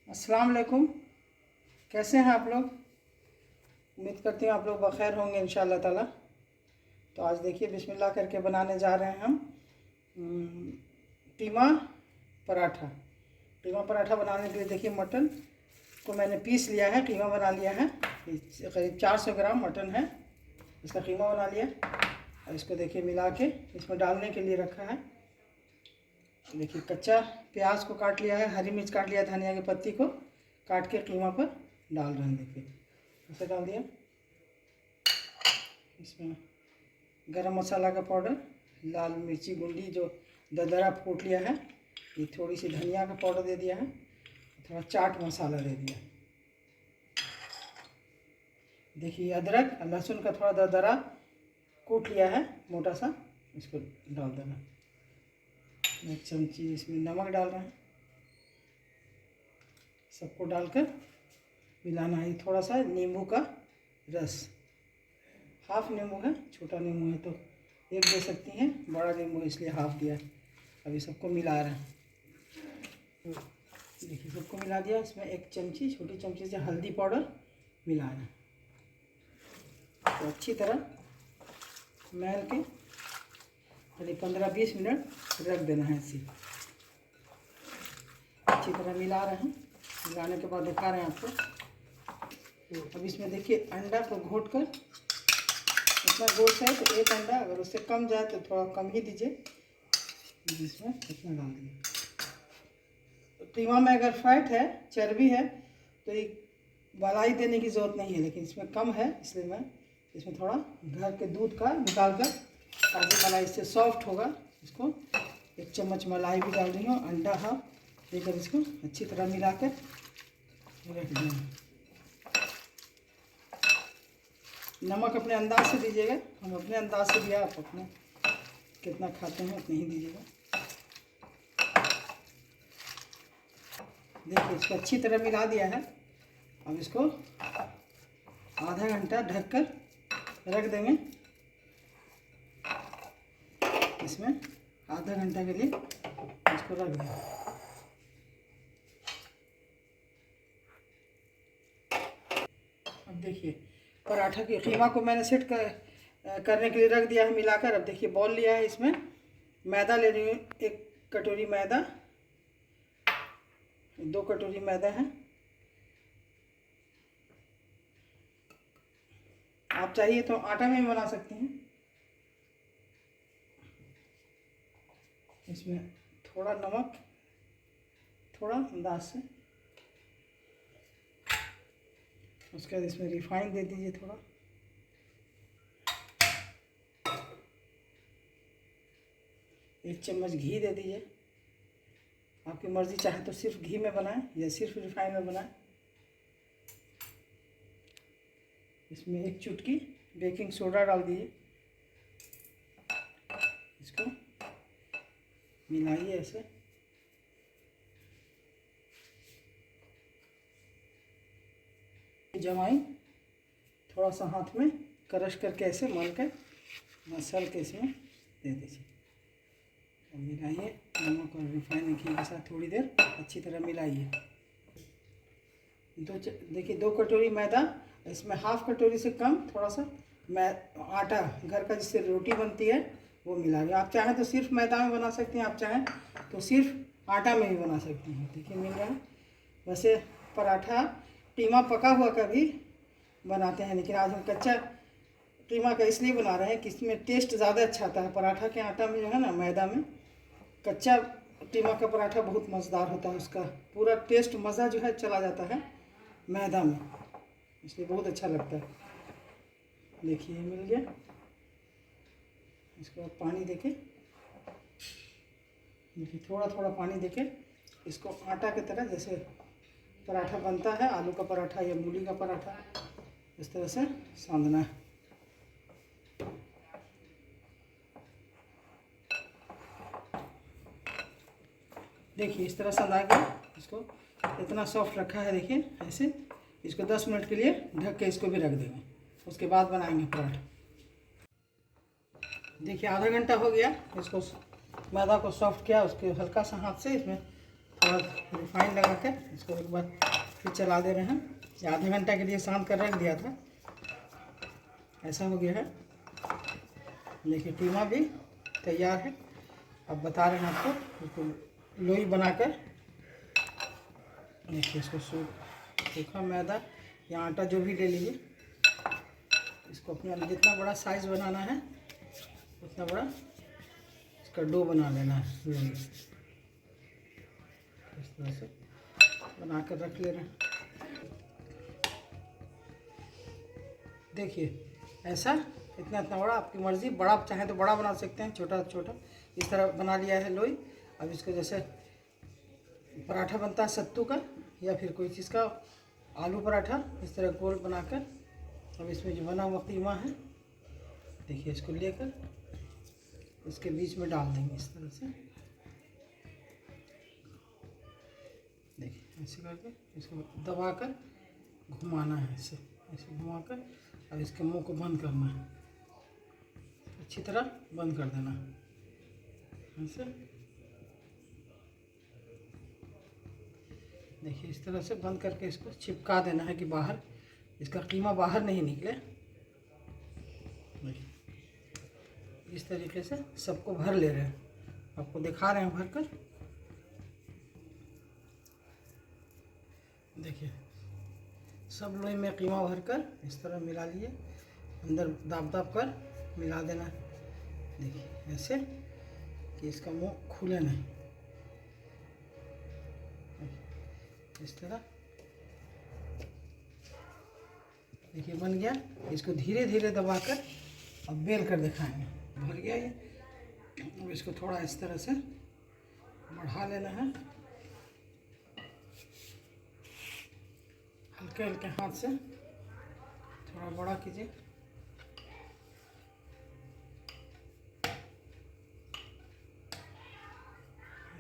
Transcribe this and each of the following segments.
अस्सलाम वालेकुम। कैसे हैं आप लोग? उम्मीद करती हूँ आप लोग बखैर होंगे इंशाअल्लाह ताला। तो आज देखिए बिस्मिल्लाह करके बनाने जा रहे हैं हम कीमा पराठा। कीमा पराठा बनाने के लिए देखिए मटन को मैंने पीस लिया है, कीमा बना लिया है। करीब 400 ग्राम मटन है, इसका कीमा बना लिया। और इसको देखिए मिला के इसमें डालने के लिए रखा है। देखिए कच्चा प्याज को काट लिया है, हरी मिर्च काट लिया, धनिया की पत्ती को काट के कीमा पर डाल रहे हैं। देखिए ऐसे डाल दिया। इसमें गरम मसाला का पाउडर, लाल मिर्ची गुंडी जो दरदरा कूट लिया है, ये थोड़ी सी धनिया का पाउडर दे दिया है, थोड़ा चाट मसाला दे दिया। देखिए अदरक और लहसुन का थोड़ा दरदरा कूट लिया है मोटा सा, इसको डाल देना। 1 चमची इसमें नमक डाल रहे हैं। सबको डालकर मिलाना है। थोड़ा सा नींबू का रस, हाफ नींबू है, छोटा नींबू है तो 1 दे सकती हैं, बड़ा नींबू इसलिए हाफ दिया। अभी सबको मिला रहे हैं। देखिए सबको मिला दिया। इसमें 1 चमची, छोटी चमची से हल्दी पाउडर मिला रहे हैं। तो अच्छी तरह मैल के करीब 15-20 मिनट रख देना है। ऐसे अच्छी तरह मिला रहे हैं। मिलाने के बाद दिखा रहे हैं आपको। अब इसमें देखिए अंडा को घोट कर, इतना गोश्त है तो 1 अंडा, अगर उससे कम जाए तो थोड़ा कम ही दीजिए। इसमें इतना डाल दीजिए। कीमा में अगर फैट है, चर्बी है, तो ये मलाई देने की ज़रूरत नहीं है, लेकिन इसमें कम है इसलिए मैं इसमें थोड़ा घर के दूध का निकाल कर, ताकि मलाई इससे सॉफ्ट होगा। इसको 1 चम्मच मलाई भी डाल रही हूँ, अंडा हाफ देकर इसको अच्छी तरह मिला कर रख देना। नमक अपने अंदाज से दीजिएगा, हम अपने अंदाज से दिया, आप अपने कितना खाते हैं उतना ही दीजिएगा। देखिए इसको अच्छी तरह मिला दिया है। अब इसको आधा घंटा ढककर रख देंगे। इसमें आधा घंटा के लिए इसको रख देंगे। अब देखिए पराठा की कीमा को मैंने सेट करने के लिए रख दिया है मिलाकर। अब देखिए बॉल लिया है, इसमें मैदा ले रही हूँ। 1 कटोरी मैदा, 2 कटोरी मैदा है। आप चाहिए तो आटा में भी बना सकते हैं। इसमें थोड़ा नमक, थोड़ा अंदाज से। उसके बाद इसमें रिफाइन दे दीजिए थोड़ा। एक चम्मच घी दे दीजिए। आपकी मर्ज़ी, चाहे तो सिर्फ घी में बनाएं या सिर्फ रिफाइन में बनाएं। इसमें 1 चुटकी बेकिंग सोडा डाल दीजिए। इसको मिलाइए ऐसे। जमाई थोड़ा सा हाथ में क्रश करके ऐसे मल कर मसल के इसमें दे दीजिए। और मिलाइए नमक और रिफाइन घी के साथ थोड़ी देर अच्छी तरह मिलाइए। देखिए 2 कटोरी मैदा, इसमें हाफ कटोरी से कम थोड़ा सा आटा, घर का जिससे रोटी बनती है, वो मिला दिया। आप चाहें तो सिर्फ मैदा में बना सकते हैं, आप चाहें तो सिर्फ आटा में भी बना सकते हैं। देखिए मिल रहा है। वैसे पराठा कीमा पका हुआ का भी बनाते हैं, लेकिन आज हम कच्चा कीमा का इसलिए बना रहे हैं कि इसमें टेस्ट ज़्यादा अच्छा आता है। पराठा के आटा में जो है ना, मैदा में कच्चा कीमा का पराठा बहुत मज़ेदार होता है। उसका पूरा टेस्ट, मज़ा जो है चला जाता है मैदा में, इसलिए बहुत अच्छा लगता है। देखिए मिल गया। इसको पानी देके, देखिए थोड़ा थोड़ा पानी देके इसको आटा की तरह, जैसे पराठा बनता है आलू का पराठा या मूली का पराठा, इस तरह से सानना है। देखिए इस तरह सना के इसको इतना सॉफ्ट रखा है। देखिए ऐसे इसको 10 मिनट के लिए ढक के इसको भी रख देंगे, उसके बाद बनाएंगे पराठा। देखिए आधा घंटा हो गया। इसको मैदा को सॉफ्ट किया, उसके हल्का सा हाथ से इसमें और रिफाइंड लगा कर इसको एक बार फिर चला दे रहे हैं। ये आधे घंटा के लिए शांत कर रख दिया था। ऐसा हो गया है। देखिए कीमा भी तैयार है। अब बता रहे हैं आपको, इसको लोई बनाकर देखिए, इसको सूखा मैदा या आटा जो भी ले लीजिए, इसको अपने जितना बड़ा साइज़ बनाना है उतना बड़ा इसका डो बना लेना है। इस तरह से बना कर रख ले रहे हैं। देखिए ऐसा इतना बड़ा, आपकी मर्ज़ी, बड़ा चाहे तो बड़ा बना सकते हैं, छोटा छोटा इस तरह बना लिया है लोई। अब इसको जैसे पराठा बनता है सत्तू का या फिर कोई चीज़ का, आलू पराठा, इस तरह गोल बनाकर अब इसमें जो बना हुआ कीमा है देखिए, इसको लेकर इसके बीच में डाल देंगे इस तरह से। देखिए ऐसे करके इसको दबाकर घुमाना है, ऐसे घुमाकर अब इसके मुंह को बंद करना है, अच्छी तरह बंद कर देना है ऐसे। देखिए इस तरह से बंद करके इसको चिपका देना है कि बाहर इसका कीमा बाहर नहीं निकले। इस तरीके से सबको भर ले रहे हैं, आपको दिखा रहे हैं भर कर। देखिए सब लोई में कीमा भरकर इस तरह मिला लिए, अंदर दाब दाब कर मिला देना है। देखिए ऐसे कि इसका मुंह खुले नहीं, इस तरह। देखिए बन गया। इसको धीरे धीरे दबाकर अब बेल कर दिखाएंगे। भर गया ये। अब इसको थोड़ा इस तरह से बढ़ा लेना है, हल्के हल्के हाथ से थोड़ा बड़ा कीजिए।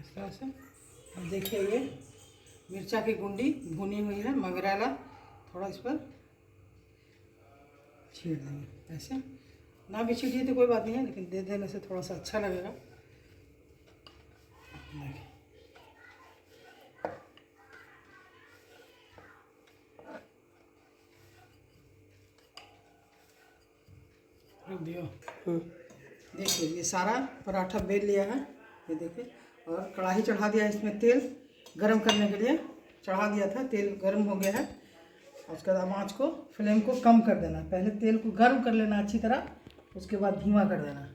इस तरह से। अब देखिए ये मिर्चा की गुंडी भुनी हुई है, मंगरेला, थोड़ा इस पर छीड़ देंगे। ऐसे ना भी छीड़िए तो कोई बात नहीं है, लेकिन दे देने से थोड़ा सा अच्छा लगेगा। रख दियो। देखिए ये सारा पराठा बेल लिया है, ये देखिए। और कढ़ाई चढ़ा दिया है, इसमें तेल गरम करने के लिए चढ़ा दिया था। तेल गरम हो गया है। उसके बाद आँच को, फ्लेम को कम कर देना। पहले तेल को गर्म कर लेना अच्छी तरह, उसके बाद धीमा कर देना।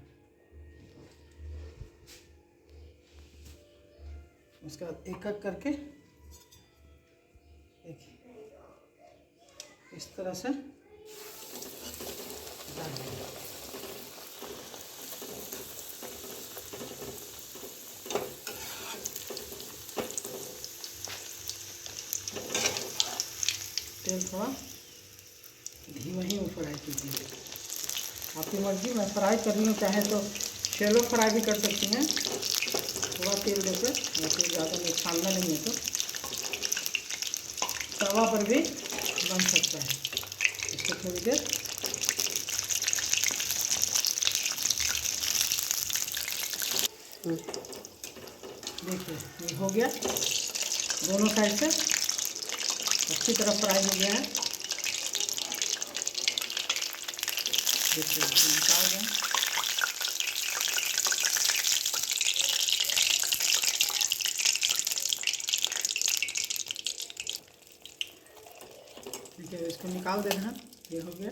उसके बाद एक एक करके देखिए इस तरह से डाल देना। तेल थोड़ा धीमा ही में फ्राई कीजिए, आपकी मर्जी। मैं फ्राई कर रही हूँ, चाहे तो शैलो फ्राई भी कर सकती हैं थोड़ा तेल देकर, या फिर ज़्यादा नहीं, छानना नहीं है तो तवा पर भी बन सकता है। इसको थोड़ी देर देखिए ये हो गया, दोनों साइड से अच्छी तरह फ्राई हो गया है। देखिए निकाल दें। देखिए इसको निकाल देना है, ये हो गया।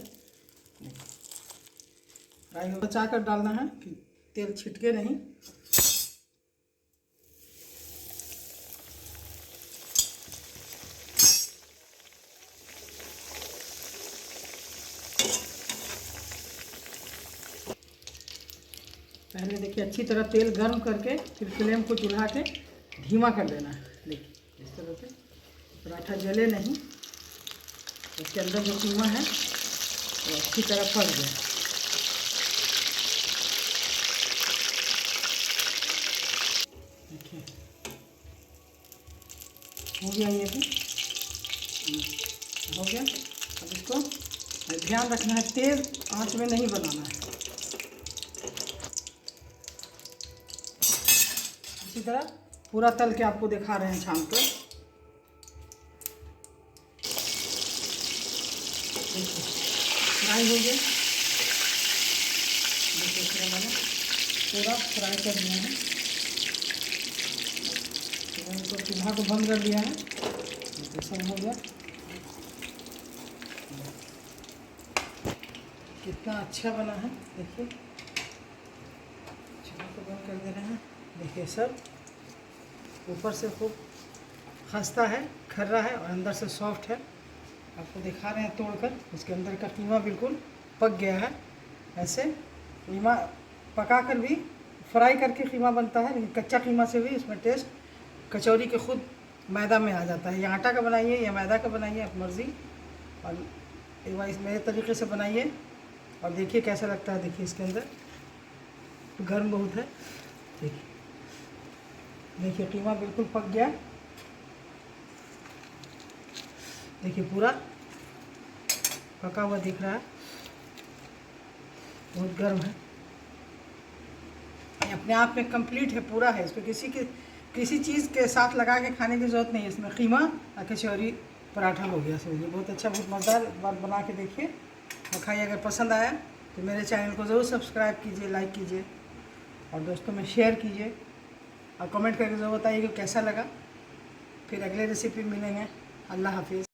फ्राई हो बचा कर डालना है कि तेल छिटके नहीं। पहले देखिए अच्छी तरह तेल गर्म करके फिर फ्लेम को चूल्हा के धीमा कर देना है। देखिए इस तरह से पराठा जले नहीं, उसके अंदर जो कीमा है वो अच्छी तरह पक जाए। देखिए हो गया, ये भी हो गया। अब इसको ध्यान रखना है, तेज आंच में नहीं बनाना है। इसी तरह पूरा तल के आपको दिखा रहे हैं छान कर। फ्राई हो गया, देखिए मैंने पूरा फ्राई कर दिया है। तो चूल्हा को बंद कर दिया है, तो सब हो गया। कितना अच्छा बना है, देखिए चूल्हा को बंद कर दे रहे हैं। देखिए सब ऊपर से खूब खस्ता है, खर्रा है और अंदर से सॉफ्ट है। आपको दिखा रहे हैं तोड़कर, इसके अंदर का कीमा बिल्कुल पक गया है। ऐसे कीमा पका कर भी, फ्राई करके कीमा बनता है, लेकिन कच्चा कीमा से भी इसमें टेस्ट कचौरी के खुद मैदा में आ जाता है। ये आटा का बनाइए या मैदा का बनाइए, आप मर्ज़ी। और एक बार इस मेरे तरीके से बनाइए और देखिए कैसा लगता है। देखिए इसके अंदर गर्म बहुत है, देखिए कीमा बिल्कुल पक गया। देखिए पूरा पका हुआ दिख रहा है, बहुत गर्म है। ये अपने आप में कंप्लीट है, पूरा है। इसको किसी चीज़ के साथ लगा के खाने की ज़रूरत नहीं है। इसमें कीमा और कचौरी पराठा हो गया। समझिए बहुत अच्छा, बहुत मज़ेदार। एक बार बना के देखिए और खाइए। अगर पसंद आया तो मेरे चैनल को ज़रूर सब्सक्राइब कीजिए, लाइक कीजिए और दोस्तों में शेयर कीजिए और कमेंट करके ज़रूर बताइए कि कैसा लगा। फिर अगले रेसिपी मिलेंगे। अल्लाह हाफिज़।